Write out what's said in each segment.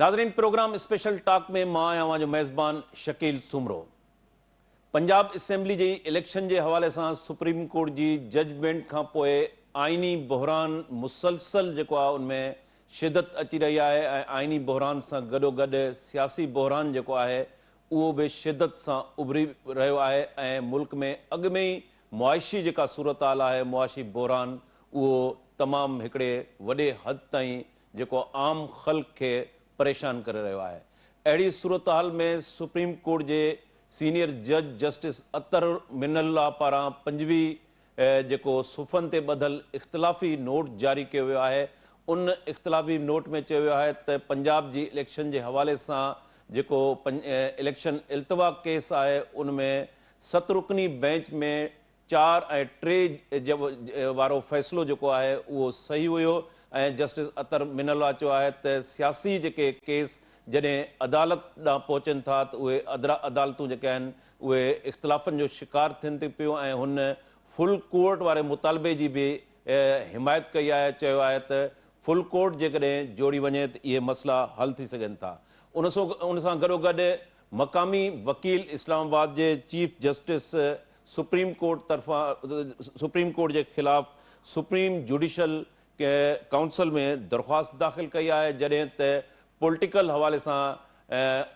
नाज़रीन, programme special talk में मां आहियां जो मेज़बान शकील सुमरो। पंजाब असेंबली जी इलेक्शन के हवाले से सुप्रीम कोर्ट की जजमेंट का पोइ आइनी बहरान मुसलसल जो आहे उनमें शिदत अची रही है। आइनी बहरान से गडोगड सियासी बहरान जो है वो भी शिदत से उभरी रो है। मुल्क में अग में ही मुआशी जो सूरत हाल है, मुआशी बहरान वो तमाम एकड़े वडे हद ताईं जो आम खल्क के परेशान कर रहा है। अड़ी सूरत हाल में सुप्रीम कोर्ट के सीनियर जज जस्टिस अतर मिनल्ला पारा 5वीं जो सुफ़न ते बदल इख्तिलाफ़ी नोट जारी किया हुआ है। उन इख्तिलाफ़ी नोट में है तो पंजाब की इलेक्शन के हवाले से जो इलेक्शन इल्तवा केस है उनमें 7 रुकनी बेंच में 4 और 3 वारो फैसलो जो है वो सही हुयो। जस्टिस अतर मिनल्ला चो है तो सियासी जेके केस जॾहिं अदालत ॾांहुं पहुचनि था तो उहे अदालतूं जेके आहिनि उहे इख़्तिलाफ़नि जो शिकार थियनि थी पियूं ऐं हुन फुल कोर्ट वारे मुतालबे जी भी हिमायत कई है। चयो आहे त फुल कोर्ट जेकॾहिं जोड़ी वञे तो ये मसला हल थी सघनि था। उन सां गॾोगॾु मक़ामी वकील इस्लामाबाद के चीफ जस्टिस सुप्रीम कोर्ट तरफ़ां सुप्रीम कोर्ट के ख़िलाफ़ सुप्रीम जुडिशल काउंसिल में दरख्वास्त दाख़िल कई है। जॾहिं त पॉलिटिकल हवाले से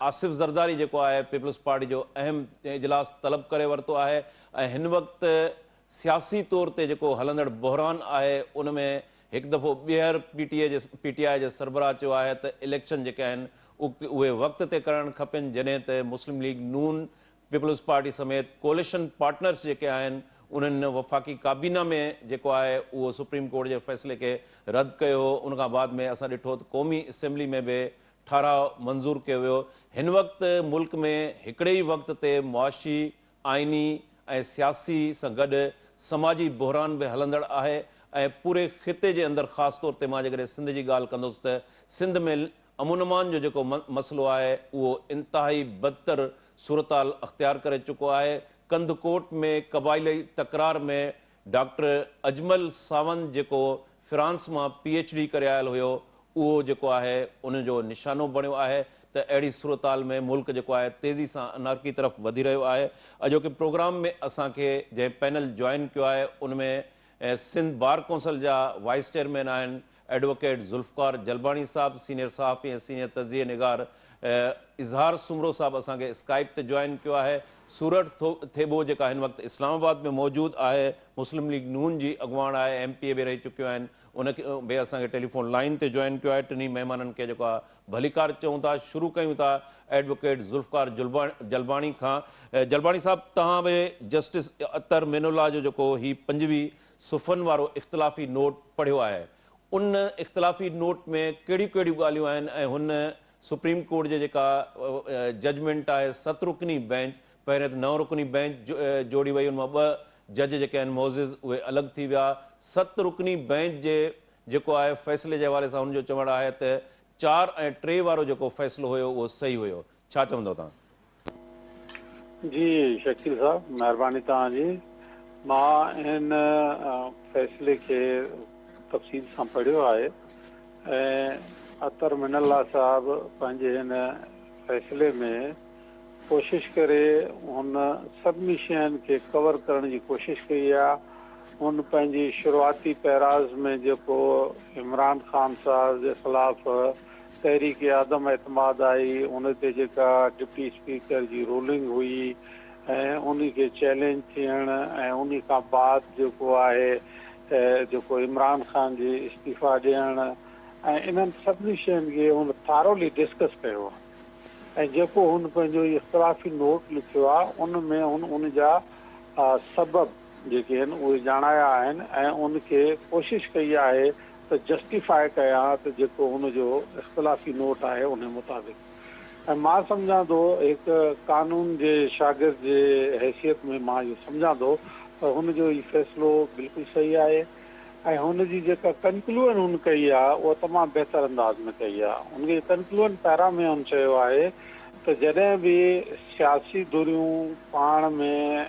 आसिफ ज़रदारी जो है पीपल्स पार्टी जो अहम इजलास तलब करे वरतो है। इन वक्त सियासी तौर ते जो हलंदड़ बहरान है उनमें एक दफ़ो ॿीहर पीटीआई के सरबराह चो है तो इलेक्शन जो उहे वक्त ते करण खपनि। जॾहिं त मुस्लिम लीग नून पीपल्स पार्टी समेत कोलिशन पार्टनर्स जो उन्होंने वफाकी काबीना में जो है वो सुप्रीम कोर्ट के फैसले के रद्द किया। उन बाद में असां ॾिठो तो कौमी असेंबली में भी ठाराव मंजूर किया हुयो। हिन वक्त मुल्क में एकड़े ही वक्त ते मुआशी आइनी और सियासी से गड समाजी बहरान भी हलंदड़ है। पूरे खिते के अंदर ख़ास तौर पर मैं सिंध की गाल कंदुसि तो सिंध में अमन अमान जो मसलो है वो इंतहाई बदतर सूरत हाल अख्तियार कर चुको है। कंदकोट में कबायली तकरार में डॉक्टर अजमल सावंत जो फ्रांस में PhD करे आयल हुयो वो जो है उनजो निशानो बणियो है। तो अड़ी सूरत हाल में मुल्क जो है तेज़ी से अनारकी तरफ वधी रहो है। अजोके प्रोग्राम में असांखे जै पैनल ज्वाइन किया है उनमें सिंध बार कौंसिल जा वाइस चेयरमैन आहिनि एडवोकेट जुल्फ़कार जलबाणी साहब, सीनियर सहाफ़ी और सीनियर तज़िये निगार इज़हार सुमरो साहब असांखे स्काइप ते ज्वाइन किया है। सूरत थेबो जो हिन वक्त इस्लामाबाद में मौजूद है, मुस्लिम लीग नून की अगवान है, MPA भी रही चुकियो आहिनि, उनखे भी असांखे टेलीफोन लाइन ते ज्वाइन किया है। टिनी मेहमाननि के जो भलीकार चऊं था। शुरू कयूं था एडवोकेट जुल्फ़कार जलबाणी खां। जलबाणी साहब तव्हां भी जस्टिस अतर मिनुल्ला जो ही 5वीं सुफ़न वारो इख्तिलाफ़ी नोट पढ़ियो है। उन इख्तिलाफ़ी नोट में कहिड़ियूं कहिड़ियूं ॻाल्हियूं आहिनि ऐं हुन सुप्रीम कोर्ट जे जजमेंट है 7 रुकनी बेंच पहिरें तो 9 रुकनी बेंच जोड़ी वही उनमें 2 जज जो मोज़िज़ वे अलग थी विया। 7 रुकनी बेंच जे जो है फैसले के हवाले से उनजो चवण है तो 4 और 3 वारो जो फैसलो हुयो वो सही हुयो। छा चवंदो तव्हां? जी शकील साहब, मेहरबानी तव्हांजी। मां इन फैसले के तफ़सील से पढ़ियो है। अतर मिनल्ला साहब पंहिंजे हिन फैसले में कोशिश करे उन सभिनी शयुनि के कवर करण की कोशिश कई आहे। उन पंहिंजी शुरुआती पैराज़ में जो इमरान खान साहब के ख़िलाफ़ तहरीक आदम एतमाद आई, उन ते जेका डिप्टी स्पीकर की रूलिंग हुई ऐं उन के चैलेंज थियण ऐं उन खां बाद जो है जो इमरान खान जी इस्तीफ़ा ॾियण ऐं इन्हनि सभिनी शयुनि खे हुन थारोली डिस्कस कयो आहे। ऐं जेको हुन पंहिंजो इख़्तिलाफ़ी नोट लिखियो आहे उनमें उन जा सबब जेके आहिनि उहे ॼाणाया आहिनि ऐं उनखे कोशिश कई आहे त जस्टिफाई कया त जेको हुनजो इख़्तिलाफ़ी नोट आहे उन मुताबिक़। ऐं मां सम्झां थो हिकु कानून जे शागिर्द जे हैसियत में मां इहो सम्झां थो त हुनजो ई फ़ैसिलो बिल्कुलु सही आहे। ऐं हुनजी जेका कंक्लूजन हुन कई आहे उहा तमामु बहितर अंदाज़ में कई आहे। उनखे कंक्लूजन पैरा में हुन चयो आहे त जॾहिं बि सियासी धुरियूं पाण में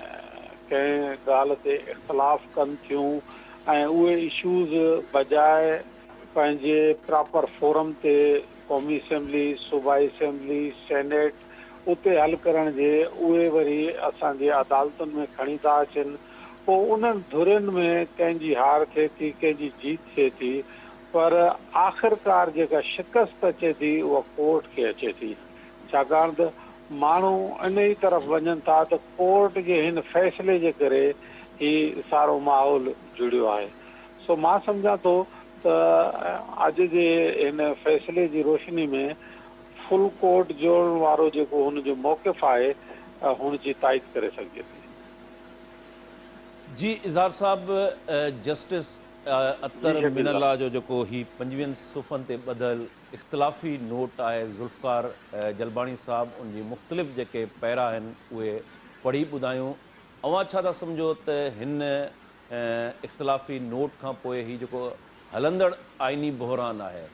कंहिं ॻाल्हि ते इख़्तिलाफ़ कनि थियूं ऐं उहे इशूज़ बजाए पंहिंजे प्रॉपर फोरम ते क़ौमी असेंबली, सूबाई असेंबली, सेनेट उते हल करण जे उहे वरी असांजे अदालतुनि में खणी था अचनि। पोइ उन्हनि धुरियुनि में कंहिंजी हार थिए थी, कंहिंजी जीत थिए थी, पर आख़िरकार जेका शिकस्त अचे थी उहा कोर्ट खे अचे थी, छाकाणि त माण्हू इन ई तरफ़ वञनि था त कोर्ट जे हिन फ़ैसिले जे करे ही सारो माहौल जुड़ियो आहे। सो मां सम्झां थो त अॼु जे हिन फ़ैसिले जी रोशनी में फुल कोर्ट जोड़ण वारो जेको हुनजो मौक़िफ़ आहे हुन जी ताईद करे सघिजे थी। जी इज़हार साहब, जस्टिस अतर जी शकील मिनल्ला जो जेको ही 25 सुफ़नि ते ॿधल इख़्तिलाफ़ी नोट आहे, ज़ुल्फ़कार जलबाणी साहब उनजी मुख़्तलिफ़ जेके पैरा आहिनि उहे पढ़ी ॿुधायूं। अवां छा था सम्झो त हिन इख़्तिलाफ़ी नोट खां पोइ ही जेको हलंदड़ आइनी बहिरान आहे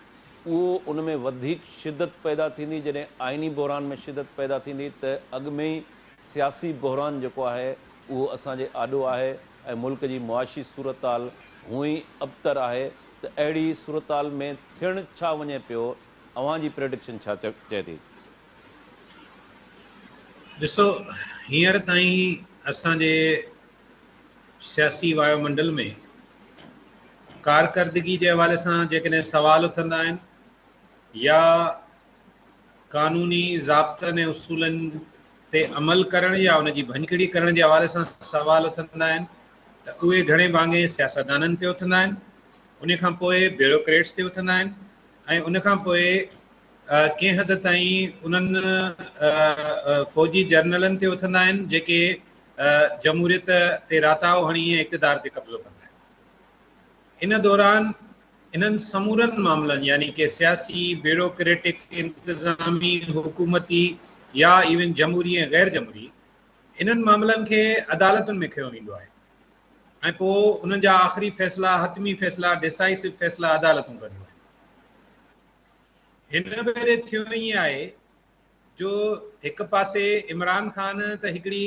उहो उन में वधीक शिदत पैदा थींदी? जॾहिं आइनी बहिरान में शिदत पैदा थींदी त अॻु में ई सियासी बहिरान जेको आहे उहो असांजे आॾो आहे ऐं मुल्क जी मुआशी सूरत हाल हूअं ई अबतर आहे। त अहिड़ी सूरत हाल में थियणु छा वञे पियो? अव्हां जी प्रेडिक्शन छा चए थी? ॾिसो, हींअर ताईं असांजे सियासी वायुमंडल में कारकर्दगी जे हवाले सां जेकॾहिं सवाल उथंदा आहिनि या क़ानूनी ज़ाब्तनि ऐं उसूलनि ते अमल करण या उनजी भञकिड़ी करण जे हवाले सां सवाल उथंदा आहिनि त उहे घणे भाङे सियासतदाननि ते उथंदा आहिनि, उन खां पोइ ब्यूरोक्रेट्स ते उथंदा आहिनि, ऐं उन खां पोइ कंहिं हद ताईं उन्हनि फ़ौजी जर्नलनि ते उथंदा आहिनि जेके जमहूरियत ते राताओ हणी ऐं इक़्तिदार ते कब्ज़ो कंदा आहिनि। इन दौरान इन्हनि समूरनि मामलनि यानी कि सियासी, ब्यूरोक्रेटिक, इंतज़ामी, हुकूमती या इवन जमहूरी ऐं गैर जमहूरी, इन्हनि मामलनि खे अदालतुनि में खयो वेंदो आहे ऐं पोइ उन्हनि जा आख़िरी फ़ैसिला, हतमी फ़ैसिला, डिसाइसिव फ़ैसिला अदालतूं कंदियूं आहिनि। हिन भेरे थियो ईअं आहे जो हिकु पासे इमरान ख़ान त हिकिड़ी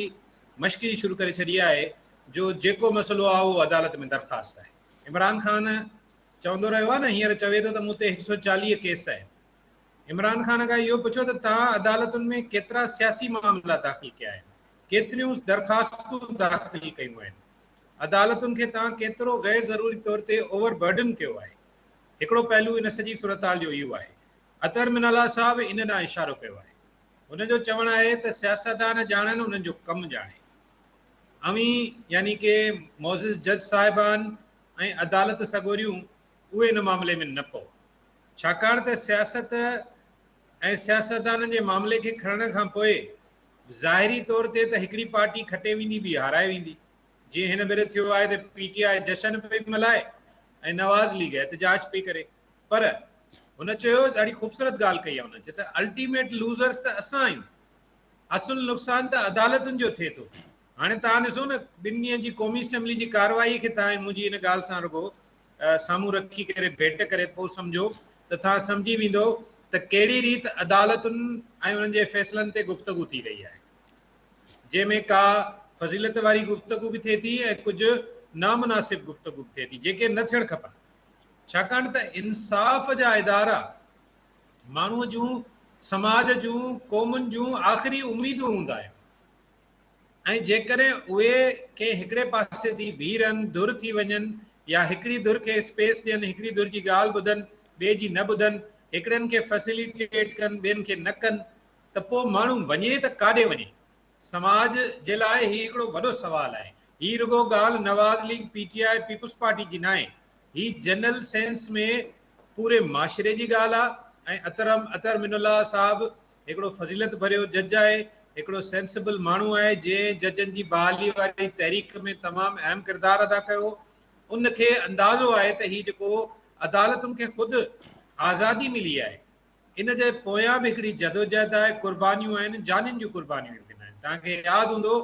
मश्किरी शुरू करे छॾी आहे जो जेको मसइलो आहे उहो अदालत में दरख़्वास्त आहे। इमरान ख़ान चवंदो रहियो आहे न, हींअर चवे थो त मूं ते 140 केस आहिनि। इमरान ख़ान खां इहो पुछो त तव्हां अदालतुनि में केतिरा सियासी मामला दाख़िल कया आहिनि, केतिरियूं दरख़्वास्तूं दाख़िल कयूं आहिनि, अदालतुनि खे तव्हां केतिरो गैर ज़रूरी तौर ते ओवरबर्डन कयो आहे। हिकिड़ो पहलू इन सॼी सूरत हाल जो इहो आहे। अतर मिनल्ला साहब इन ॾांहुं इशारो कयो आहे। उनजो चवणु आहे त सियासतदान ॼाणनि, उन्हनि जो कमु ॼाणे। अवी यानी कि मोज़िज़ जज साहिबान ऐं अदालत सॻोरियूं उहे इन मामले में न पओ, छाकाणि त सियासत ऐं सियासतदाननि जे मामले खे खणण खां पोइ ज़ाहिरी तौर ते त हिकिड़ी पार्टी खटे वेंदी, ॿी हाराए वेंदी। जीअं हिन भेरे थियो आहे त PTI जशन पई मल्हाए ऐं नवाज़ लीग एहतजाज पई करे, पर हुन चयो, ॾाढी ख़ूबसूरत ॻाल्हि कई आहे हुन, चयो त अल्टीमेट लूज़र्स त असां आहियूं, असुल नुक़सान त अदालतुनि जो थिए थो। हाणे तव्हां ॾिसो न, 2 ॾींहंनि जी क़ौमी असेंबली जी कार्रवाई खे तव्हां मुंहिंजी इन ॻाल्हि सां रुॻो साम्हूं रखी करे भेट करे पोइ सम्झो त तव्हां सम्झी वेंदो त कहिड़ी रीति अदालतुनि ऐं उन्हनि जे फ़ैसिलनि ते गुफ़्तगू थी रही आहे, जंहिंमें का फ़ज़ीलत वारी गुफ़्तगू बि थिए थी ऐं कुझु नामुनासिब गुफ़्तगू बि थिए थी, जेके न थियणु खपनि। छाकाणि त इंसाफ़ जा इदारा माण्हूअ जूं, समाज जूं, क़ौमुनि जूं आख़िरी उम्मीदूं हूंदा आहिनि, ऐं जेकॾहिं उहे कंहिं हिकिड़े पासे थी बीहरनि, धुर थी वञनि या हिकिड़ी धुर खे स्पेस ॾियनि, हिकिड़ी धुर जी ॻाल्हि ॿुधनि, ॿिए जी न ॿुधनि, हिकिड़नि खे फैसिलिटेट कनि, ॿियनि खे न कनि, त पोइ माण्हू वञे त काॾे वञे? समाज जे लाइ हीउ हिकिड़ो वॾो सुवाल आहे। हीअ रुॻो ॻाल्हि नवाज़ लीग, PTI, पीपुल्स पार्टी जी न आहे, हीअ जनरल सेंस में पूरे माशरे जी ॻाल्हि आहे। ऐं अतर मिनल्ला साहब हिकिड़ो फज़ीलत भरियो जज आहे, हिकिड़ो सेंसिबल माण्हू आहे जंहिं जजनि जी बहाली वारी तहरीक में तमामु अहम किरदारु अदा कयो। उनखे अंदाज़ो आहे त हीउ जेको अदालतुनि खे ख़ुदि आज़ादी मिली आहे, इन जे पोयां बि हिकिड़ी जदोजहद आहे, कुर्बानियूं आहिनि, जानियुनि जूं कुर्बानियूं आहिनि। तव्हांखे यादि हूंदो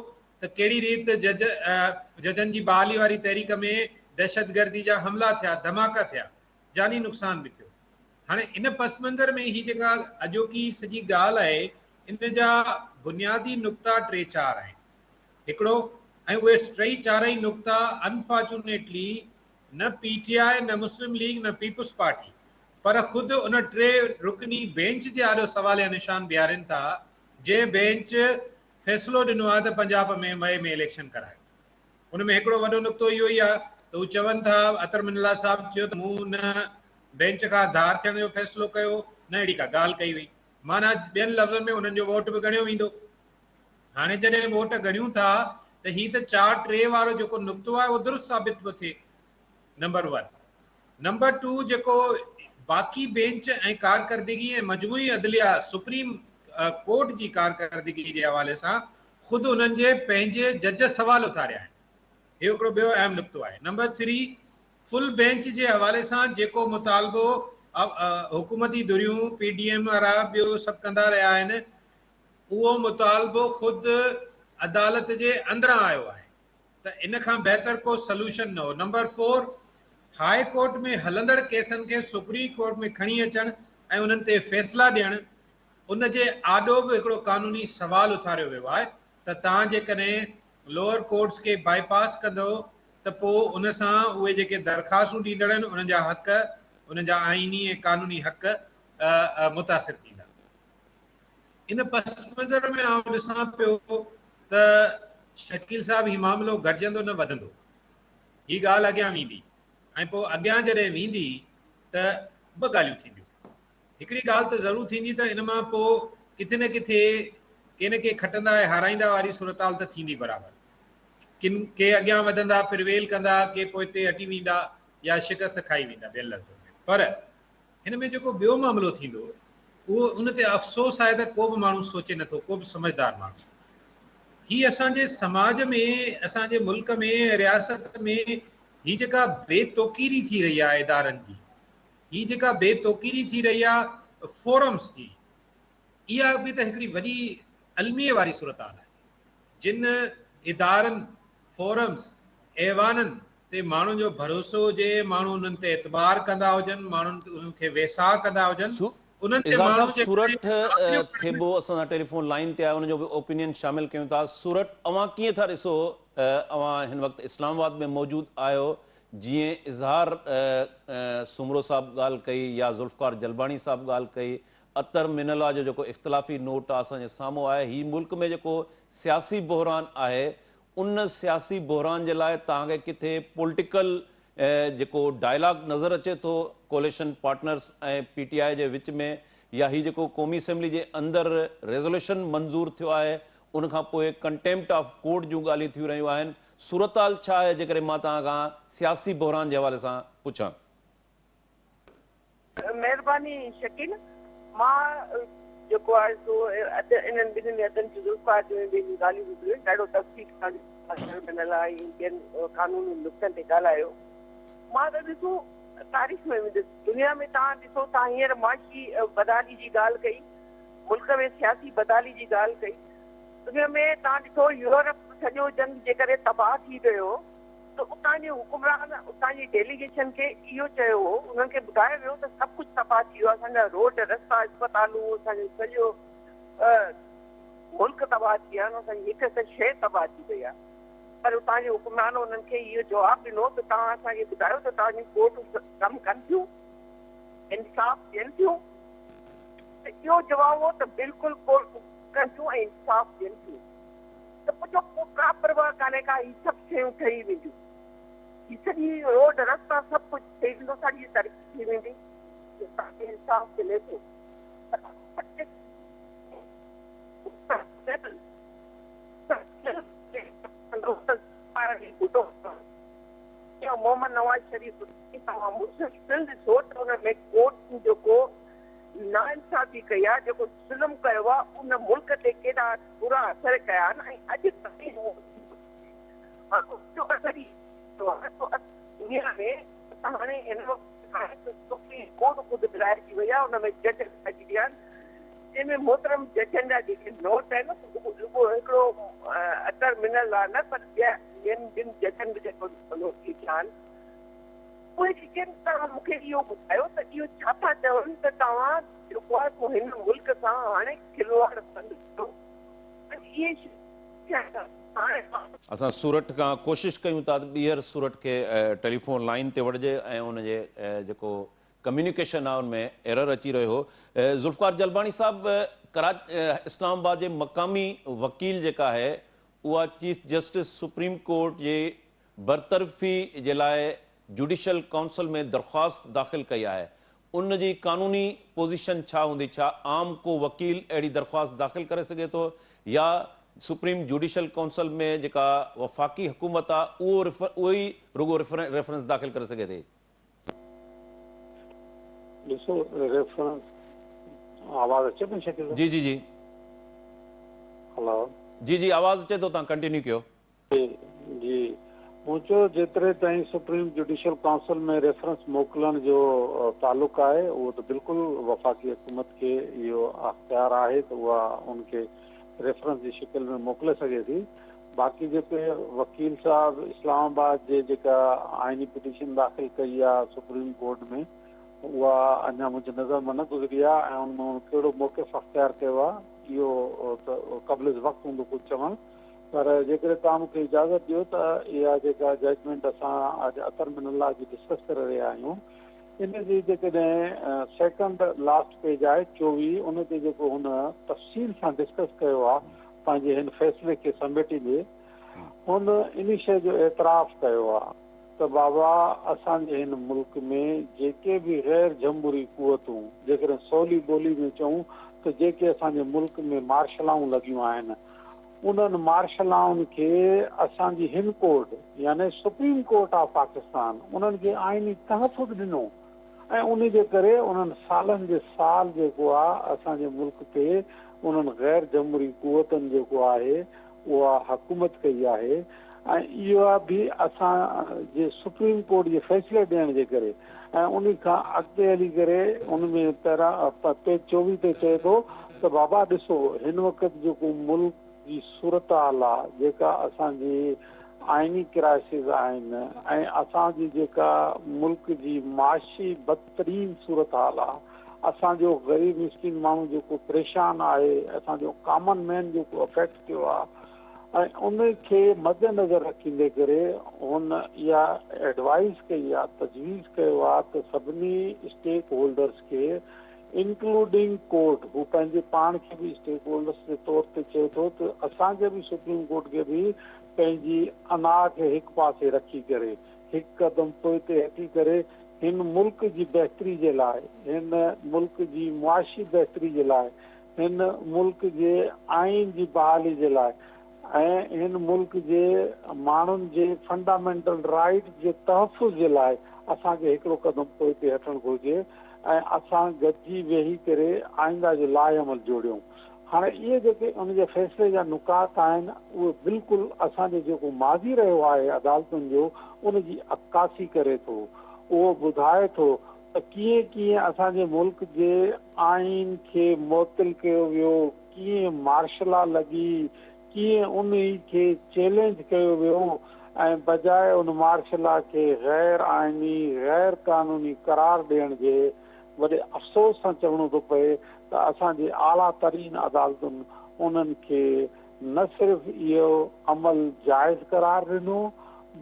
त कहिड़ी रीति जजनि जी बहाली वारी तहरीक में दहशतगर्दी जा हमला थिया, धमाका थिया, जानी नुक़सान बि थियो। हाणे इन पस मंज़र में ही जेका अॼोकी सॼी ॻाल्हि आहे, इन जा बुनियादी नुक़्ता 3-4 आहिनि। हिकिड़ो, ऐं उहे टई चारई नुक़्ता अनफॉर्चुनेटली न PTI, न मुस्लिम लीग, न पीपुल्स पार्टी पर ख़ुदि उन 3 रुकनी बेंच जे आॾो सवाल या निशान बीहारनि था जंहिं बेंच फ़ैसिलो ॾिनो आहे त पंजाब में मई में इलेक्शन करायो। उन में हिकिड़ो वॾो नुक़्तो इहो ई आहे त हू चवनि था, अतर मिनल्ला साहब चयो त मूं हुन बेंच खां धार थियण जो फ़ैसिलो कयो, न अहिड़ी का ॻाल्हि कई हुई। माना ॿियनि लफ़्ज़नि में उन्हनि जो वोट बि ॻणियो वेंदो। हाणे जॾहिं वोट ॻणियूं था त हीअ त 4-3 वारो जेको नुक़्तो आहे उहो दुरुस्त साबित थो थिए, नंबर 1। नंबर 2, जेको बाक़ी बेंच ऐं कारकर्दगी ऐं मजमूई अदलिया सुप्रीम कोर्ट जी कारकर्दगी जे हवाले सां ख़ुदि उन्हनि जे पंहिंजे जज सवाल उथारिया आहिनि। इहो हिकिड़ो ॿियो अहम नुक़्तो आहे। नंबर 3, फुल बेंच जे हवाले सां जेको मुतालबो हुकूमती धुरियूं PDM वारा ॿियो सभु कंदा रहिया आहिनि, उहो मुतालबो ख़ुदि अदालत जे अंदरां आयो आहे, त इन खां बहितर को सल्यूशन न हो। नंबर 4, हाई कोर्ट में हलंदड़ केसनि खे सुप्रीम कोर्ट में खणी अचणु ऐं उन्हनि ते फ़ैसिला ॾियणु, उन जे आॾो बि हिकिड़ो कानूनी सवाल उथारियो वियो आहे त तव्हां जेकॾहिं लोअर कोर्ट्स खे बाईपास कंदो त पोइ उन सां उहे जेके दरख़्वास्तूं ॾींदड़ आहिनि उन्हनि जा हक़, उन्हनि जा आइनी ऐं कानूनी हक़ मुतासिर थींदा। इन पस मंज़र में आउं ॾिसां पियो त शकील साहब हीउ मामिलो घटिजंदो न वधंदो, हीअ ॻाल्हि अॻियां वेंदी ऐं पोइ अॻियां जॾहिं वेंदी त 2 ॻाल्हियूं थींदियूं। हिकिड़ी ॻाल्हि त ज़रूरु थींदी त इन मां पोइ किथे न किथे के न के खटंदा ऐं हाराईंदा वारी सूरताल त थींदी बराबरि। के अॻियां वधंदा, प्रिवेल कंदा, के पोइ हिते हटी वेंदा या शिकस्त खाई वेंदा, ॿियनि लफ़्ज़नि में। पर हिन में जेको ॿियो मामिलो थींदो उहो उन ते अफ़सोस आहे त को बि माण्हू सोचे नथो, को बि समझदार माण्हू। ही असांजे समाज में, असांजे मुल्क में, रियासत में ही जेका बेतौकीरी थी रही आहे इदारनि जी, ही जेका बेतौकीरी थी रही आहे फोरम्स जी, इहा बि त हिकिड़ी वॾी अलमीअ वारी सूरताल आहे। जिन इदारनि, फोरम्स, ऐवाननि ते माण्हुनि जो भरोसो हुजे, माण्हू उन्हनि ते एतबार कंदा हुजनि, माण्हुनि उन्हनि खे वेसा कंदा हुजनि, उन्हनि ते इज़ार साहब, माण्हू सूरत थे बो असां टेलीफोन लाइन ते आहे, उनजो बि ओपिनियन शामिल कयूं था। सूरत, अवां कीअं था ॾिसो, अवां हिन वक़्तु इस्लामाबाद में मौजूदु आहियो, जीअं इज़हार सुमरो साहब ॻाल्हि कई या ज़ुल्फ़कार जलबाणी साहब ॻाल्हि कई, अतर मिनल्ला जो जेको इख़्तिलाफ़ी नोट आहे असांजे साम्हूं आहे, ही मुल्क में जेको सियासी बहरान आहे, उन सियासी बहरान जे लाइ तव्हांखे किथे पॉलिटिकल जेको डायलॉग नज़र अचे थो कोलिशन पार्टनर्स ऐं PTI जे विच में, या ही जेको क़ौमी असेंबली जे अंदरि रेज़ोल्यूशन मंज़ूर थियो आहे, उन खां पोइ कंटेम्प्ट ऑफ कोर्ट जूं ॻाल्हियूं थी रहियूं आहिनि, सूरताल छा आहे जेकॾहिं मां तव्हां खां सियासी बहरान जे हवाले सां पुछां? महिरबानी शकील, मां जेको आहे सो इन्हनि ॿिन्हिनि अदनि जी ज़ुल्फ़ार जूं ॿिनि ॻाल्हियूं ॿुधियूं, ॾाढो तफ़सील सां कानूनी नुक़्तनि ते ॻाल्हायो। मां त ॾिसो तारीख़ में दुनिया में तव्हां ॾिसो, तव्हां हींअर माशी बदाली जी ॻाल्हि कई, मुल्क में सियासी बदाली जी ॻाल्हि कई। दुनिया में तव्हां ॾिसो यूरोप सॼो जंग जे करे तबाह थी वियो त उतां जे हुकुमरान, उतां जी डेलीगेशन खे इहो चयो हो, उन्हनि खे ॿुधायो वियो त सभु कुझु तबाह थी वियो आहे, असांजा रोड, रस्ता, अस्पतालूं, असांजो सॼो मुल्क तबाह थी विया आहिनि, असांजी हिकु हिकु शइ तबाह थी वई आहे। पर उतां जे हुकुमरान उन्हनि खे इहो जवाबु ॾिनो त तव्हां असांखे ॿुधायो त तव्हांजी कोर्टूं कमु कनि थियूं, इंसाफ़ ॾियनि थियूं। त इहो जवाबु हो त बिल्कुलु कोर्टूं कनि थियूं ऐं इंसाफ़ ॾियनि थियूं। त पुछो को का परवाह कान्हे का, हीअ सभु शयूं ठही वेंदियूं, हीअ सॼी रोड, रस्ता सभु कुझु ठही वेंदो, सारी तरक़ी थी वेंदी, तव्हांखे इंसाफ़ मिले थो। मोहम्मद नवाज शरीफ तव्हां मुसलसल ॾिसो त हुन में कोर्ट जेको नाइंसाफ़ी कई आहे, जेको ज़ुल्म कयो आहे, उन मुल्क ते केॾा बुरा असर कया आहिनि। ऐं अॼु ताईं दुनिया में हाणे हिन वक़्तु सुप्रीम कोर्ट ख़ुदि घिराइजी वई आहे, हुन में जज घिराइजी विया आहिनि, जंहिंमें मोहतरम जजनि जा जेके नोट आहिनि, उहो हिकिड़ो अतर मिनल आहे न, पर ॿियनि ॿिनि जजनि बि जेको नोट लिखिया आहिनि, उहे जेके तव्हां मूंखे इहो ॿुधायो त इहो छा था चवनि त तव्हां जेको आहे सो हिन मुल्क सां हाणे खिलवाड़ बंदि कयो। इहे असां सूरत खां कोशिशि कयूं था ॿीहर सूरत खे टेलीफोन लाइन ते वठिजे ऐं उनजे जेको कम्युनिकेशन आहे उनमें एरर अची रहियो हो। ज़ुल्फ़कार जलबाणी साहब, इस्लामाबाद जे मक़ामी वकील जेका आहे उहा चीफ जस्टिस सुप्रीम कोर्ट जे बरतरफ़ी जे लाइ जुडिशल काउंसिल में दरख़्वास्त दाख़िल कई आहे। उन जी कानूनी पोज़ीशन छा हूंदी? छा आम को वकील अहिड़ी दरख़्वास्त दाख़िल करे सघे थो, या सुप्रीम जुडिशल काउंसिल में जेका वफ़ाक़ी हुकूमत आहे उहो ई रुगो रेफरेंस दाख़िल करे सघे थी? ॾिसो, रेफरेंस आवाज़ अचे पई शकील साहब? जी जी जी हेलो जी जी, आवाज़ अचे थो, तव्हां कंटिन्यू कयो। जी जी, मूं चयो जेतिरे ताईं सुप्रीम जुडिशल काउंसिल में रेफरेंस मोकिलण जो तालुक़ु आहे, उहो त बिल्कुलु वफ़ाक़ी हुकूमत खे इहो अख़्तियार आहे त उहा उनखे रेफरेंस जी शिकिल में मोकिले सघे थी। बाक़ी जेके वकील साहब इस्लामाबाद जे जेका आइनी पिटीशन दाख़िल कई आहे सुप्रीम कोर्ट में, उहा अञा मुंहिंजी नज़र में न गुज़री आहे ऐं उन कहिड़ो मौक़िफ़ अख़्तियार कयो आहे इहो त क़ब्ल वक़्तु हूंदो कुझु चवणु। पर जेकॾहिं तव्हां मूंखे इजाज़त ॾियो त इहा जेका जजमेंट असां अॼु अतर मिनल्ला जी डिस्कस करे रहिया आहियूं, इन जी जेकॾहिं सेकंड लास्ट पेज आहे 24, उन ते जेको हुन तफ़सील सां डिस्कस कयो आहे पंहिंजे हिन फ़ैसिले खे समेटींदे, हुन इन शइ जो एतिराफ़ कयो आहे त बाबा असांजे हिन मुल्क में जेके बि गैर जमहूरी क़ुवतूं, जेकॾहिं सवली ॿोली में चऊं त जेके असांजे मुल्क में मार्शलाऊं लॻियूं आहिनि, उन्हनि मार्शलाउनि खे असांजी हिन कोर्ट यानी सुप्रीम कोर्ट ऑफ पाकिस्तान उन्हनि खे आइनी तहफ़ुज़ ॾिनो ऐं उन जे करे उन्हनि सालनि जे साल जेको आहे असांजे मुल्क ते उन्हनि गैर जमहूरी क़ुवतनि जेको आहे उहा हुकूमत कई आहे। ऐं इहा बि असांजे सुप्रीम कोर्ट जे फ़ैसिले ॾियण जे करे ऐं उन खां अॻिते हली करे उन में पहिरां पेज 24 ते चए थो त बाबा ॾिसो, हिन वक़्तु जेको मुल्क जी सूरत हाल आहे, जेका असांजी आइनी क्राइसिस आहिनि ऐं असांजी जेका मुल्क जी माशी बदतरीन सूरत हाल आहे, असांजो ग़रीब मिस्किन माण्हू जेको परेशान आहे, असांजो कॉमन मैन जेको अफेक्ट थियो आहे, ऐं उनखे मद्देनज़र रखींदे करे हुन इहा एडवाइस कई आहे, तजवीज़ कयो आहे त सभिनी स्टेक होल्डर्स खे इंक्लूडिंग कोर्ट, हू पंहिंजे पाण खे बि स्टेक होल्डर्स जे तौर ते चए थो त असांखे बि सुप्रीम कोर्ट खे बि पंहिंजी अना खे हिकु पासे रखी करे हिकु क़दम पोइ ते हटी करे हिन मुल्क जी बहितरी जे लाइ, हिन मुल्क जी मुआशी बहितरी जे लाइ, हिन मुल्क जे आइन जी बहाली जे लाइ ऐं हिन मुल्क जे माण्हुनि जे फंडामेंटल राइट जे तहफ़ुज़ जे लाइ असांखे हिकिड़ो क़दम पोइ ते हटणु घुरिजे ऐं असां गॾिजी वेही करे आईंदा जो लाइ अमल जोड़ियूं। हाणे इहे जेके उन जे फ़ैसिले जा नुकात आहिनि उहे बिल्कुलु असांजो जेको माज़ी रहियो आहे अदालतुनि जो उन जी अक्कासी करे थो। उहो ॿुधाए थो त कीअं कीअं असांजे मुल्क जे आइन खे मुअत्तिल कयो वियो, कीअं मार्शला लॻी, कीअं उन खे चैलेंज कयो वियो ऐं बजाए उन मार्शला खे गैर आइनी गैर कानूनी करार ॾियण जे वॾे अफ़सोस सां चवणो थो पए त असांजे आला तरीन अदालतुनि उन्हनि खे न सिर्फ़ु इहो अमल जाइज़ करार ॾिनो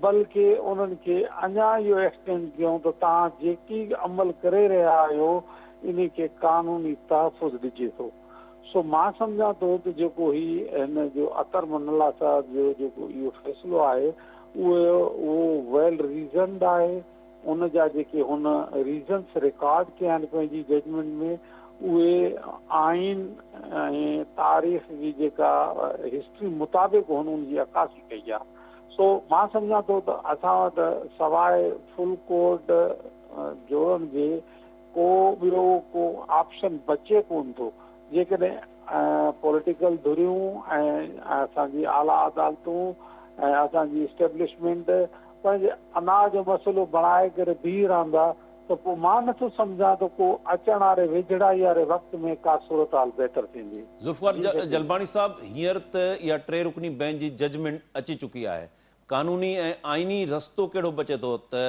बल्कि उन्हनि खे अञा इहो एक्सटेंड कयूं त तव्हां जेकी अमल करे रहिया आहियो इन खे कानूनी तहफ़ुज़ ॾिजे थो। सो मां सम्झां थो त जेको ही हिन जो अतर मनल्ला साहब जो जेको इहो फ़ैसिलो आहे उहो वेल रीज़न्ड आहे। उन जा जेके हुन रीज़न्स रिकॉर्ड कया आहिनि पंहिंजी जजमेंट में उहे आइन ऐं तारीख़ जी जेका हिस्ट्री मुताबिक़ हुन उनजी अक्कासी कई आहे। सो मां सम्झां थो त असां वटि सवाइ फुल कोर्ट जोड़ण जे को ॿियो को ऑप्शन बचे कोन थो। जेकॾहिं पॉलिटिकल धुरियूं ऐं असांजी आला अदालतूं ऐं असांजी इस्टेब्लिशमेंट पंहिंजे अना जो मसइलो बणाए करे बीह रहंदा त पोइ मां नथो सम्झां त को अचण वारे वेझड़ाई वारे वक़्त में का सूरत हाल बहितर थींदी। ज़ुल्फ़कार जलबाणी साहब, हींअर त इहा 3 रुकनी बेंच जी जजमेंट अची चुकी आहे। कानूनी ऐं आइनी रस्तो कहिड़ो बचे थो त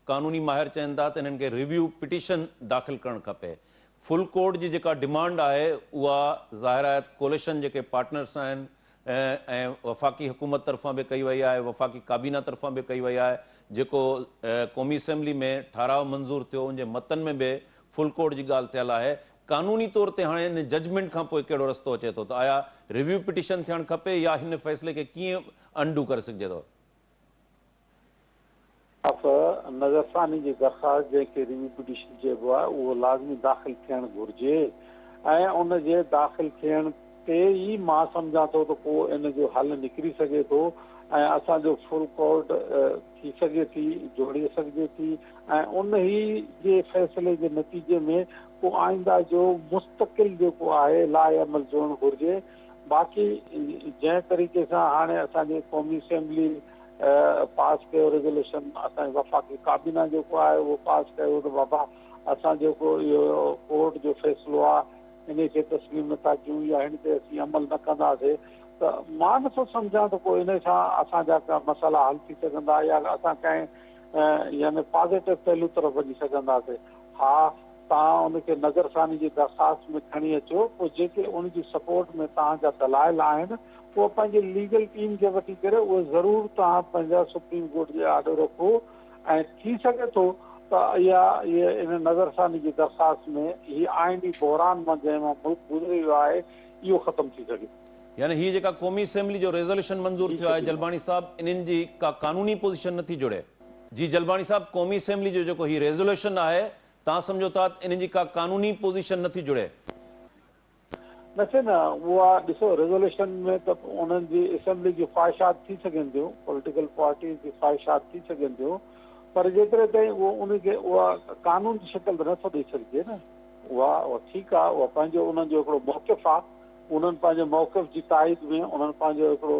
कानूनी माहिर चवनि था त हिननि खे रिव्यू पिटीशन दाख़िल करणु खपे। फुल कोर्ट जी जेका डिमांड आहे उहा ज़ाहिर आहे कोलिशन जेके पार्टनर्स आहिनि ऐं वफ़ाक़ी हुकूमत तरफ़ां बि कई वई आहे, वफ़ाक़ी काबीना तरफ़ां बि कई वई आहे, जेको क़ौमी असेंबली में ठाराव मंज़ूर थियो उनजे मतन में बि फुल कोर्ट जी ॻाल्हि थियल आहे। क़ानूनी तौर ते हाणे हिन जजमेंट खां पोइ कहिड़ो रस्तो अचे थो, त आया रिव्यू पिटिशन थियणु खपे या हिन फ़ैसिले खे कीअं अंडू करे सघिजे थो? नज़रसानी जी दरख़्वास्त जंहिंखे रिव्यू पिटिशन चइबो आहे उहो लाज़मी दाख़िल थियणु घुरिजे ऐं उनजे दाख़िल थियण ते ई मां सम्झां थो त को इन जो हल निकिरी सघे थो ऐं असांजो फुल कोर्ट थी सघे थी, जोड़े सघिजे थी ऐं उन ई जे फ़ैसिले जे नतीजे में को आईंदा जो मुस्तक़िल जेको आहे लाइ अमल जोड़णु घुरिजे। बाक़ी जंहिं तरीक़े सां हाणे असांजी क़ौमी असेंबली पास कयो रेज़ोल्यूशन, असांजी वफ़ाक़ी काबीना जेको आहे उहो पास कयो त बाबा असां जेको इहो कोर्ट जो फ़ैसिलो आहे इन खे तस्लीम नथा कयूं या हिन ते असीं अमल न कंदासीं, त मां नथो सम्झां त को इन सां असांजा का मसइला हल थी सघंदा या असां कंहिं यानी पॉज़िटिव पहलू तरफ़ वञी सघंदासीं। हा, तव्हां उनखे नज़रसानी जी दरख़्वास्त में खणी अचो, पोइ जेके उनजी सपोर्ट में तव्हांजा दलाइल आहिनि उहो पंहिंजी लीगल टीम खे वठी करे उहो ज़रूरु तव्हां पंहिंजा सुप्रीम कोर्ट जे आॾो रखो ऐं थी सघे थो त इहे इन नज़रसानी जी दरख़्वास्त में हीअ आइनी बहरान मां जंहिं मां मुल्क गुज़री वियो आहे इहो ख़तमु थी सघे। यानी हीअ जेका क़ौमी असेंबली जो रेज़ोल्यूशन मंज़ूर थियो आहे, जलबाणी साहब, इन्हनि जी का क़ानूनी पोज़ीशन नथी जुड़े? जी जलबाणी साहब, क़ौमी असेंबली जो जेको हीअ रेज़ोल्यूशन आहे, तव्हां सम्झो था इन्हनि जी का क़ानूनी पोज़ीशन नथी जुड़े? न थिए न, उहा ॾिसो रेज़ोल्यूशन में त उन्हनि जी असेंबली जी ख़्वाहिशात थी सघनि थियूं, पॉलिटिकल पार्टीज़ जी ख़्वाहिशात थी सघनि थियूं, पर जेतिरे ताईं उहो उनखे उहा कानून जी शिकिल त नथो ॾेई सघिजे न। उहा ठीकु आहे, उहा पंहिंजो उन्हनि जो हिकिड़ो मौक़िफ़ आहे, उन्हनि पंहिंजे मौक़िफ़ जी ताईद में उन्हनि पंहिंजो हिकिड़ो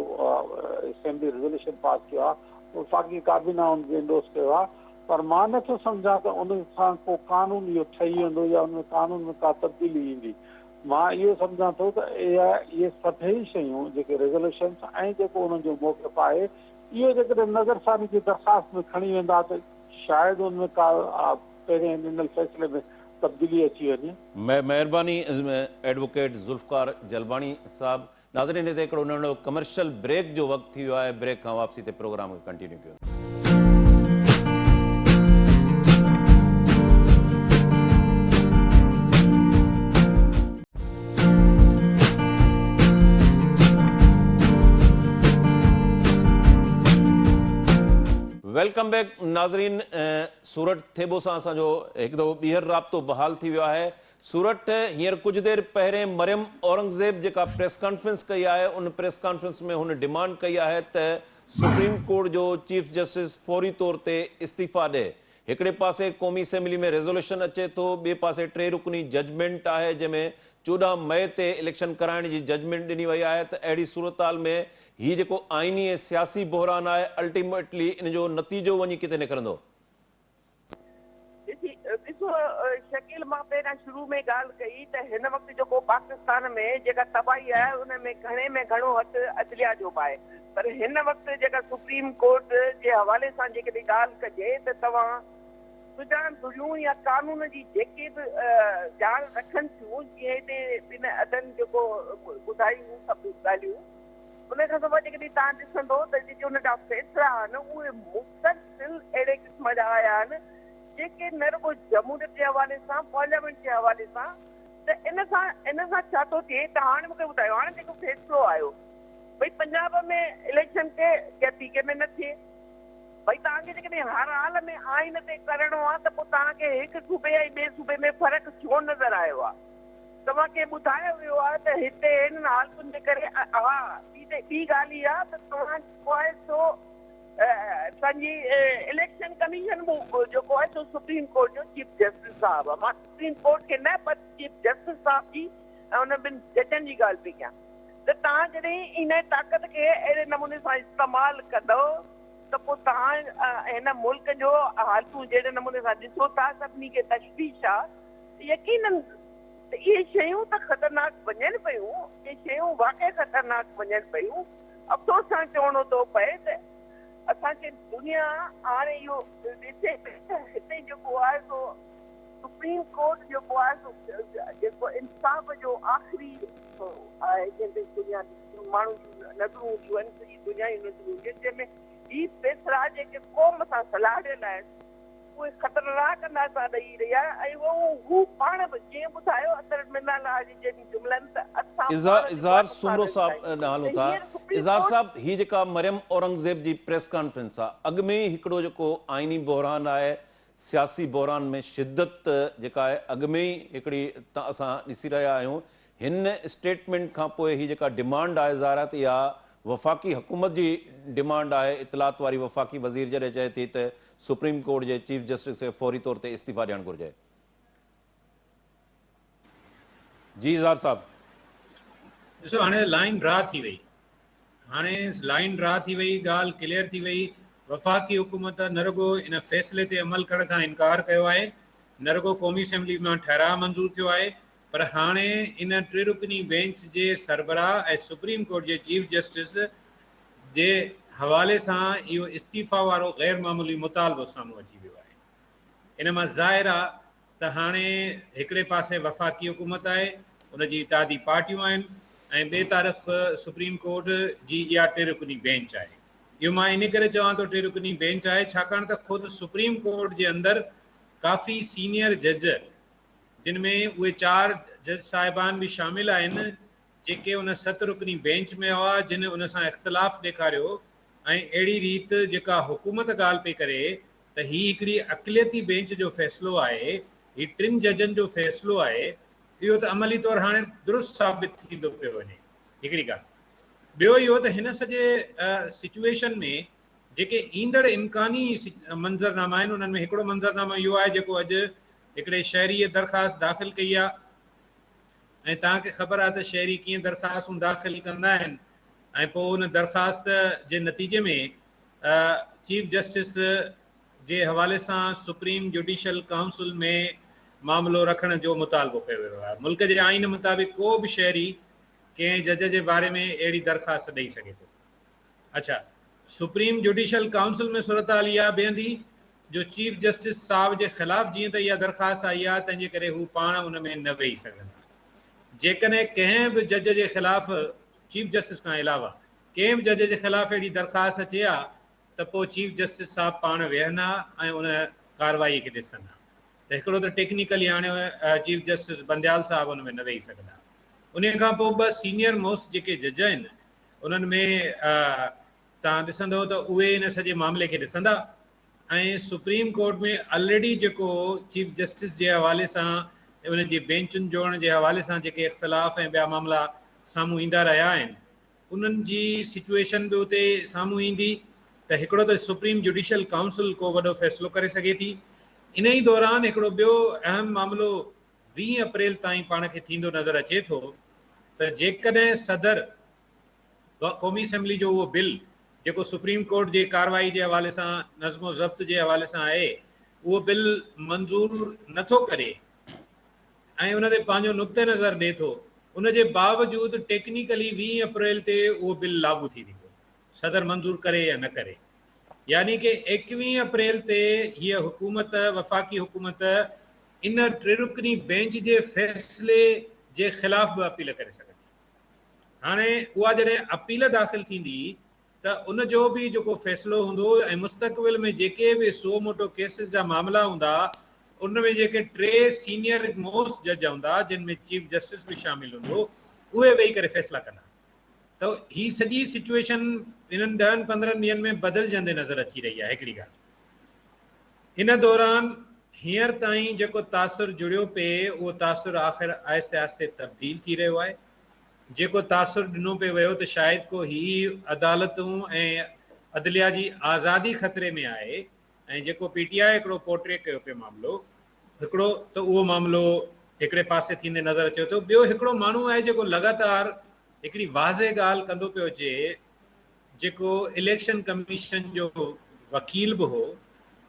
असेंबली रेज़ोल्यूशन पास कयो आहे, वफ़ाक़ी काबीना उनखे इंडोस कयो आहे, पर मां नथो सम्झां त उन सां को कानून इहो ठही वेंदो या उन कानून में का तब्दीली ईंदी। मां इहो सम्झां थो त इहे सभई शयूं जेके रेज़ोल्यूशन ऐं जेको उन्हनि जो मौक़िफ़ आहे इहो जेकॾहिं नज़रसानी जी दरख़्वास्त में खणी वेंदा त शायदि उनमें का पहिरें ॾिनल फ़ैसिले में तब्दीली अची वञे। महिरबानी एडवोकेट ज़ुल्फ़कार जलबाणी साहब। नाज़रीन, हिते हिकिड़ो नंढो कमर्शियल ब्रेक जो वक़्तु थी वियो आहे। ब्रेक खां वापसी ते प्रोग्राम खे कंटिन्यू कयो। वेलकम बैक नाज़रीन। सूरत थेबो सां असांजो हिकु दफ़ो ॿीहर राब्तो बहाल थी वियो आहे। सूरत हींअर कुझु देरि पहिरें मरियम औरंगज़ेब जेका प्रेस कॉन्फ्रेंस कई आहे, उन प्रेस कॉन्फ्रेंस में हुन डिमांड कई आहे त सुप्रीम कोर्ट जो चीफ जस्टिस फौरी तौर ते इस्तीफ़ा ॾे। हिकिड़े पासे क़ौमी असेंबली में रेज़ोल्यूशन अचे थो, ॿिए पासे 3 रुकनी जजमेंट आहे जंहिंमें 14 मई ते इलेक्शन कराइण जी जजमेंट ॾिनी वई आहे। त अहिड़ी सूरताल में हीउ जेको आइनी ऐं सियासी बहरान आहे, अल्टीमेटली इन जो नतीजो वञी किथे निकिरंदो? ॾिसो शकील, मां पहिरियां शुरू में ॻाल्हि कई त हिन वक़्तु जेको पाकिस्तान में जेका तबाही आहे उन में घणे में घणो हथु अदलिया जो बि आहे, पर हिन वक़्तु जेका सुप्रीम कोर्ट जे हवाले सां जेकॾहिं ॻाल्हि कजे त तव्हां सुजान दुरियूं या कानून जी जेके बि ॼाण रखनि थियूं, जीअं हिते ॿिनि अदनि जेको ॿुधायूं सभु ॻाल्हियूं, उन खां सवाइ जेकॾहिं तव्हां ॾिसंदो त जेके उन जा फ़ैसिला आहिनि उहे मुस्तक़िल अहिड़े क़िस्म जा आया आहिनि जेके न रुगो जमहूरियत जे हवाले सां, पार्लियामेंट जे हवाले सां, त इन सां छा थो थिए त हाणे मूंखे ॿुधायो, हाणे जेको फ़ैसिलो आयो भई पंजाब में इलेक्शन के कैपीके में न थिए, भई तव्हांखे जेकॾहिं हर हाल में आइन ते करिणो आहे त पोइ तव्हांखे हिकु सूबे ऐं ॿिए सूबे में फ़र्क़ु छो नज़र आयो आहे? तव्हांखे ॿुधायो वियो आहे त हिते हिन हालतुनि जे करे हा ॿी ॻाल्हि इहा त तव्हां जेको आहे सो पंहिंजी इलेक्शन कमीशन जेको आहे सो सुप्रीम कोर्ट जो चीफ जस्टिस साहिबु आहे। मां सुप्रीम कोर्ट खे न पर चीफ जस्टिस साहिब जी ऐं उन ॿिनि जजनि जी ॻाल्हि पई कयां त तव्हां जॾहिं इन ताक़त खे अहिड़े नमूने सां इस्तेमालु कंदव त पोइ तव्हां हिन मुल्क जो हालतूं जहिड़े नमूने सां ॾिसो था, सभिनी खे तशवीश आहे, यकीनन त इहे शयूं त ख़तरनाक वञनि पियूं, इहे शयूं वाक़ई ख़तरनाक वञनि पियूं। अफ़सोस सां चवणो थो पए त असांखे दुनिया हाणे इहो ॾिसे त हिते जेको आहे सो सुप्रीम कोर्ट जेको आहे सो जेको इंसाफ़ जो आख़िरी आहे जंहिं ते दुनिया ॾिसो माण्हू नज़रूं हूंदियूं आहिनि, सॼी दुनिया जी नज़रूं हूंदियूं आहिनि, जंहिंमें ही फैसला जेके क़ौम सां सलाह ॾियल आहिनि उहे ख़तरनाक अंदाज़ा ॾेई रही आहे। ऐं हू पाण बि जीअं ॿुधायो अतर मिनाला जी जहिड़ी जुमलनि त असां इज़हार सुमरो साहब नालो था। इज़हार साहब, ही जेका मरियम औरंगज़ेब जी प्रेस कॉन्फ्रेंस आहे, अॻु में ई हिकिड़ो जेको आइनी बहरान आहे, सियासी बहरान में शिद्दत जेका आहे अॻु में ई हिकिड़ी असां ॾिसी रहिया आहियूं। हिन स्टेटमेंट खां पोइ ही जेका डिमांड आहे ज़ाहिर आहे त इहा वफ़ाक़ी हुकूमत जी डिमांड आहे। इतलात वारी वफ़ाक़ी वज़ीर जॾहिं चए थी त सुप्रीम कोर्ट जे चीफ जस्टिस खे फौरी तौर ते इस्तीफ़ा ॾियणु घुरिजे। जी इज़हार साहब। ॾिसो, हाणे लाइन ड्रा थी वई, ॻाल्हि क्लियर थी वई। वफ़ाक़ी हुकूमत न रुगो इन फ़ैसिले ते अमल करण खां इनकार कयो आहे, न रुगो क़ौमी असेंबली मां ठहराउ मंज़ूर थियो आहे, पर हाणे इन टे रुकनी बेंच जे सरबराह ऐं सुप्रीम कोर्ट जे चीफ जस्टिस जे हवाले सां इहो इस्तीफ़ा वारो ग़ैर मामूली मुतालबो साम्हूं अची वियो आहे। इन मां ज़ाहिर आहे त हाणे हिकिड़े पासे वफ़ाक़ी हुकूमत आहे, उनजी इत्तेहादी पार्टियूं आहिनि, ऐं ॿिए तरफ़ सुप्रीम कोर्ट जी इहा टे रुकनी बेंच आहे। इहो मां इन करे चवां थो टे रुकनी बेंच आहे छाकाणि त ख़ुदि सुप्रीम कोर्ट जे अंदरि काफ़ी सीनियर जज, जिन में उहे 4 जज साहिबान बि शामिल आहिनि जेके उन 7 रुकनी बेंच में हुआ, जिन उन सां इख़्तिलाफ़ ॾेखारियो ऐं अहिड़ी रीति जेका हुकूमत ॻाल्हि पई करे त ही हिकिड़ी अक़लियती बेंच जो फ़ैसिलो आहे, ही 3 जजनि जो फ़ैसिलो आहे, इहो त अमली तौरु हाणे दुरुस्त साबित थींदो पियो वञे। हिकिड़ी ॻाल्हि। ॿियो इहो त हिन सॼे सिचुएशन में जेके ईंदड़ इम्कानी मंज़रनामा आहिनि, उन्हनि में हिकिड़ो मंज़रनामो इहो आहे जेको अॼु हिकिड़े शहरीअ दरख़्वास्त दाख़िल कई आहे, ऐं तव्हांखे ख़बर आहे त शहरी कीअं दरख़्वास्तूं दाख़िल कंदा आहिनि, ऐं पोइ उन दरख़्वास्त जे नतीजे में चीफ जस्टिस जे हवाले सां सुप्रीम जुडिशल काउंसिल में मामिलो रखण जो मुतालबो कयो वियो आहे। मुल्क जे आइन मुताबिक़ को बि शहरी कंहिं जज जे बारे में अहिड़ी दरख़्वास्त ॾेई सघे थो। अच्छा, सुप्रीम जुडिशल काउंसिल में सूरत हाल इहा बीहंदी जो चीफ जस्टिस साहब जे ख़िलाफ़ जीअं त इहा दरख़्वास्त आई आहे, तंहिंजे करे हू पाण उन में न वेही सघंदा। जेकॾहिं कंहिं बि जज जे ख़िलाफ़, चीफ जस्टिस खां अलावा कंहिं बि जज जे ख़िलाफ़ अहिड़ी दरख़्वास्त अचे हा त पोइ चीफ जस्टिस साहब पाण वेहंदा ऐं उन कार्रवाई खे ॾिसंदा। त हिकिड़ो त टेक्निकली हाणे चीफ जस्टिस बंदयाल साहब उन में न वेही सघंदा। उन खां पोइ 2 सीनियर मोस्ट जेके जज आहिनि, उन्हनि में तव्हां ॾिसंदव त उहे इन सॼे मामले खे ॾिसंदा, ऐं सुप्रीम कोर्ट में ऑलरेडी जेको चीफ जस्टिस जे हवाले सां उन जी बेंचुनि जोड़ण जे हवाले सां जेके इख़्तिलाफ़ ऐं ॿिया मामला साम्हूं ईंदा रहिया आहिनि, उन्हनि जी सिचुएशन बि उते साम्हूं ईंदी त हिकिड़ो त सुप्रीम जुडिशल काउंसिल को वॾो फ़ैसिलो करे सघे थी। इन ई दौरान हिकिड़ो ॿियो अहम मामिलो 20 अप्रैल ताईं पाण खे थींदो नज़र अचे थो त जेकॾहिं सदर क़ौमी असेंबली जो उहो बिल जेको सुप्रीम कोर्ट जे कार्रवाई जे हवाले सां नज़्मो ज़ब्त जे हवाले सां आहे, उहो बिल मंज़ूर नथो करे ऐं उन ते पंहिंजो नुक़्ते नज़र ॾिए थो, उन जे बावजूदि टेक्निकली 20 अप्रैल ते उहो बिल लागू थी वेंदो, सदर मंज़ूर करे या न करे। यानी कि 21 अप्रैल ते हीअ हुकूमत, वफ़ाक़ी हुकूमत, इन टिरुकनी बेंच जे फ़ैसिले जे ख़िलाफ़ बि अपील करे सघंदी। हाणे उहा जॾहिं अपील दाख़िल थींदी त उन जो बि जेको फ़ैसिलो हूंदो ऐं मुस्तक़बिल में जेके बि सो मोटो केसिस जा मामला हूंदा, उन में जेके 3 सीनियर मोस्ट जज हूंदा, जिन में चीफ जस्टिस बि शामिल हूंदो, उहे वेही करे फ़ैसिला कंदा। त ही सॼी सिचुएशन इन्हनि 10-15 ॾींहंनि में बदिलजंदे नज़र अची रही आहे। हिकिड़ी ॻाल्हि, इन दौरान हींअर ताईं जेको तासुर जुड़ियो पिए, उहो तासुर आख़िर आहिस्ते आहिस्ते तब्दील थी रहियो आहे। जेको तासुर ॾिनो पियो वियो त शायदि को ही अदालतूं ऐं अदलिया जी आज़ादी ख़तरे में आहे, ऐं जेको PTI हिकिड़ो पोर्ट्रे कयो पियो मामिलो, हिकिड़ो त उहो मामिलो हिकिड़े पासे थींदे नज़र अचे थो। ॿियो हिकिड़ो माण्हू आहे जेको लगातार हिकिड़ी वाज़े ॻाल्हि कंदो पियो अचे, जेको इलेक्शन कमीशन जो वकील बि हो,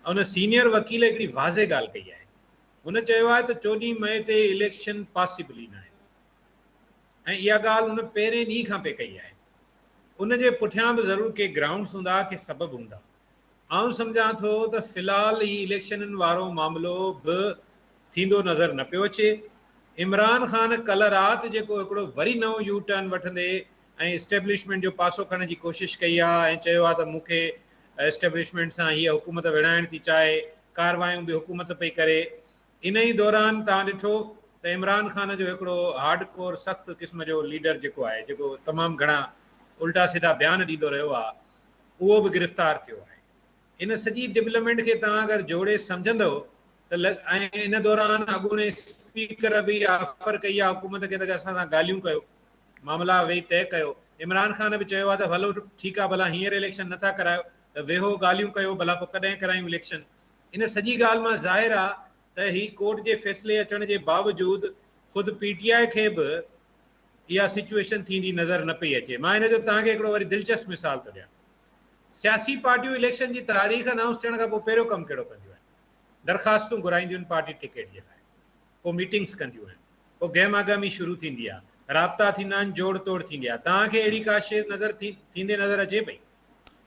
उन सीनियर वकील हिकिड़ी वाज़े ॻाल्हि कई आहे। हुन चयो आहे त 14 मई ते इलेक्शन पॉसिबल ई न आहे, ऐं इहा ॻाल्हि हुन पहिरें ॾींहं खां पे कई आहे। उन जे पुठियां बि ज़रूरु के ग्राउंड्स हूंदा, के सबब हूंदा। आउं सम्झां थो त फ़िलहाल ही इलेक्शननि वारो मामिलो बि थींदो नज़र न पियो अचे। इमरान ख़ान कल्ह राति जेको हिकिड़ो वरी नओं यू टर्न वठंदे ऐं इस्टेब्लिशमेंट जो पासो खणण जी कोशिशि कई आहे ऐं चयो आहे त मूंखे इस्टेब्लिशमेंट सां हीअ हुकूमत विढ़ाइण थी चाहे, कारवायूं बि हुकूमत पई करे। इन ई दौरान तव्हां ॾिठो त इमरान ख़ान जो हिकिड़ो हार्ड कोर सख़्तु क़िस्म जो लीडर जेको आहे, जेको तमामु घणा उल्टा सिधा बयान ॾींदो रहियो आहे, उहो बि गिरफ़्तार थियो आहे। इन सॼी डेवलपमेंट खे तव्हां अगरि जोड़े सम्झंदो त ऐं इन दौरान अॻूणे स्पीकर बि ऑफर कई आहे हुकूमत खे त असां सां ॻाल्हियूं कयो, मामला वेही तइ कयो। इमरान ख़ान बि चयो आहे त हलो ठीकु आहे, भला हींअर इलेक्शन नथा करायो त वेहो ॻाल्हियूं कयो, भला पोइ कॾहिं करायूं इलेक्शन। इन सॼी ॻाल्हि मां ज़ाहिर आहे त ही कोर्ट जे फ़ैसिले अचण जे बावजूदि ख़ुदि PTI खे बि इहा सिचुएशन थींदी नज़र न पई अचे। मां हिन जो तव्हांखे हिकिड़ो वरी दिलचस्प मिसाल थो ॾियां। सियासी पार्टियूं इलेक्शन जी तारीख़ अनाउंस थियण खां पोइ पहिरियों कमु कहिड़ो कंदियूं आहिनि? दरख़्वास्तूं घुराईंदियूं आहिनि पार्टी टिकट जे लाइ, पोइ मीटिंग्स कंदियूं आहिनि, पोइ गहमागहमी शुरू थींदी आहे, राब्ता थींदा आहिनि, जोड़ तोड़ थींदी आहे। तव्हांखे अहिड़ी का शइ थींदे नज़र अचे पई?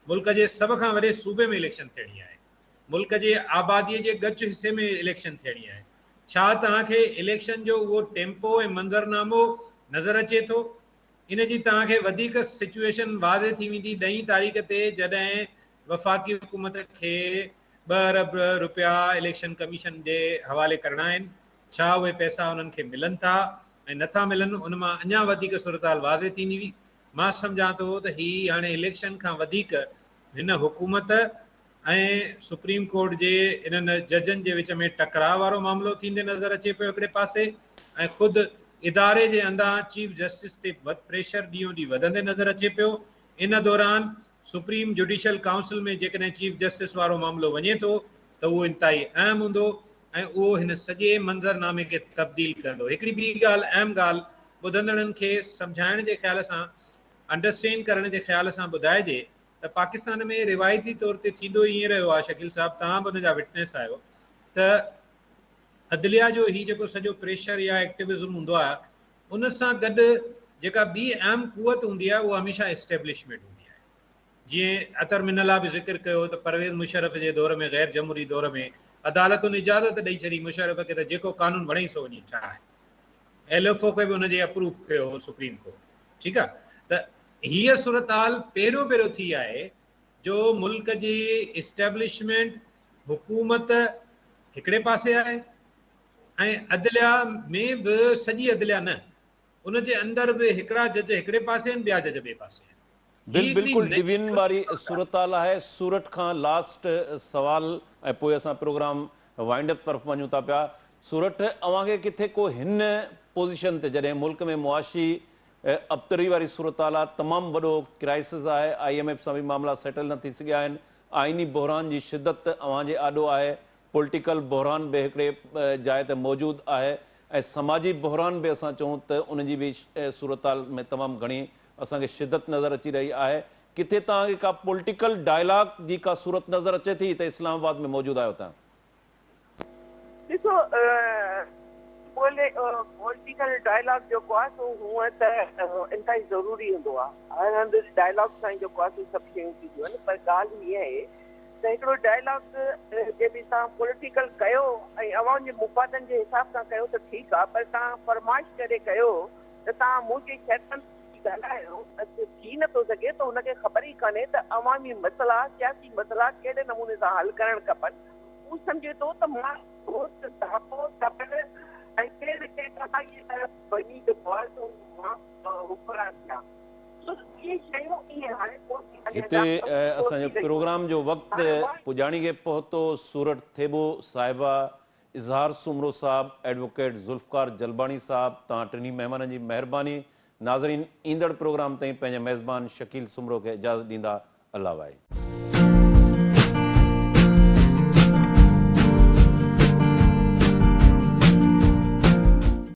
मुल्क जे सभ खां वॾे सूबे में इलेक्शन थियणी आहे, मुल्क जे आबादीअ जे ॻच हिसे में इलेक्शन थियणी आहे। छा तव्हांखे इलेक्शन जो उहो टेम्पो ऐं मंज़रनामो नज़र अचे थो? इन जी तव्हांखे वधीक सिचुएशन वाज़े थी वेंदी 10 तारीख़ ते, जॾहिं वफ़ाक़ी हुकूमत खे 2 अरब रुपया इलेक्शन कमीशन जे हवाले करणा आहिनि। छा उहे पैसा उन्हनि खे मिलनि था ऐं नथा मिलनि? उन मां अञा वधीक सूरताल वाज़े थींदी हुई। मां सम्झां थो त ही हाणे इलेक्शन खां वधीक हिन हुकूमत ऐं सुप्रीम कोर्ट जे इन्हनि जजनि जे विच में टकराव वारो मामिलो थींदे नज़र अचे पियो हिकिड़े पासे, ऐं ख़ुदि इदारे जे अंदां चीफ जस्टिस ते प्रेशर ॾींहों ॾींहुं वधंदे नज़र अचे पियो। इन दौरान सुप्रीम जुडिशियल काउंसिल में जेकॾहिं चीफ जस्टिस वारो मामिलो वञे थो त उहो इंतिहाई अहम हूंदो ऐं उहो हिन सॼे मंज़रनामे खे तब्दील कंदो। हिकिड़ी ॿी ॻाल्हि, अहम ॻाल्हि ॿुधंदड़नि खे सम्झाइण जे ख़्याल सां, अंडरस्टैंड करण जे ख़्याल सां ॿुधाइजे त पाकिस्तान में रिवायती तौर ते थींदो ईअं रहियो आहे, शकील साहब तव्हां बि हुनजा विटनेस आहियो, त अदलिया जो ही जेको सॼो प्रेशर या एक्टिविज़म हूंदो आहे, उन सां गॾु जेका ॿी अहम कुवत हूंदी आहे उहा हमेशह एस्टेब्लिशमेंट हूंदी आहे। जीअं अतर मिनला बि ज़िक्र कयो त परवेज़ मुशर्रफ जे दौर में, गैर जमहूरी दौर में अदालतुनि इजाज़त ॾेई छॾी मुशर्रफ खे त जेको कानून वणे सो वञी ठाहे। LFO खे बि हुनजे अप्रूव कयो सुप्रीम कोर्ट। ठीकु आहे, त हीअ सूरताल पहिरियों थी आहे जो मुल्क जी इस्टेब्लिशमेंट हुकूमत हिकिड़े पासे आहे ऐं अदलिया में बि सॼी अदलिया न, उन जे अंदरि बि हिकिड़ा जज हिकिड़े पासे आहिनि, ॿिया जज ॿिए पासे आहिनि। बिल्कुलु डिवीजन वारी सूरताल आहे। सूरत खां लास्ट सवाल ऐं पोइ असां प्रोग्राम वाइंड अप तरफ़ वञूं था पिया। सूरत, अव्हांखे किथे को हिन पोज़ीशन ते जॾहिं मुल्क में मुआशी अबतरी वारी सूरताल आहे, तमामु वॾो क्राइसिस आहे, IMF सां बि मामला सेटल न थी सघिया आहिनि, आइनी बहरान जी शिदत अव्हांजे आॾो आहे, पॉलिटिकल बहरान बि हिकिड़े जाइ ते मौजूदु आहे, ऐं समाजी बहरान बि असां चऊं त उनजी बि सूरताल में तमामु घणी असांखे शिदत नज़र अची रही आहे। किथे तव्हांखे का पॉलिटिकल डायलॉग जी का सूरत नज़र अचे थी त इस्लामाबाद में मौजूदु आहियो तव्हां? ॾिसो, पॉलिटिकल डायलॉग जेको आहे सो हूअं त इंतिहाई ज़रूरी हूंदो आहे। हर हंधि डायलॉग सां ई जेको आहे सो सभु शयूं थींदियूं आहिनि, पर ॻाल्हि हीअ आहे त हिकिड़ो डायलॉग जे बि तव्हां पॉलिटिकल कयो ऐं अवाम जे मुफ़ादनि जे हिसाब सां कयो त ठीकु आहे, पर तव्हां फरमाइश करे कयो त तव्हां मुंहिंजे शैतान ॻाल्हायो थी नथो सघे त हुनखे ख़बर ई कान्हे त अवामी मसइला, सियासी मसइला कहिड़े नमूने सां हल करणु खपनि। हू सम्झे थो त मां हिते असांजो प्रोग्राम जो वक़्तु पुॼाणी खे पहुतो। सूरत थेबो साहिबा, इज़हार सुमरो साहब, एडवोकेट ज़ुल्फ़कार जलबाणी साहब, तव्हां टिनी महिमाननि जी महिरबानी। नाज़रीन, ईंदड़ प्रोग्राम ताईं पंहिंजे मेज़बान शकील सुमरो खे इजाज़त ॾींदा। अल्लाह वाहे।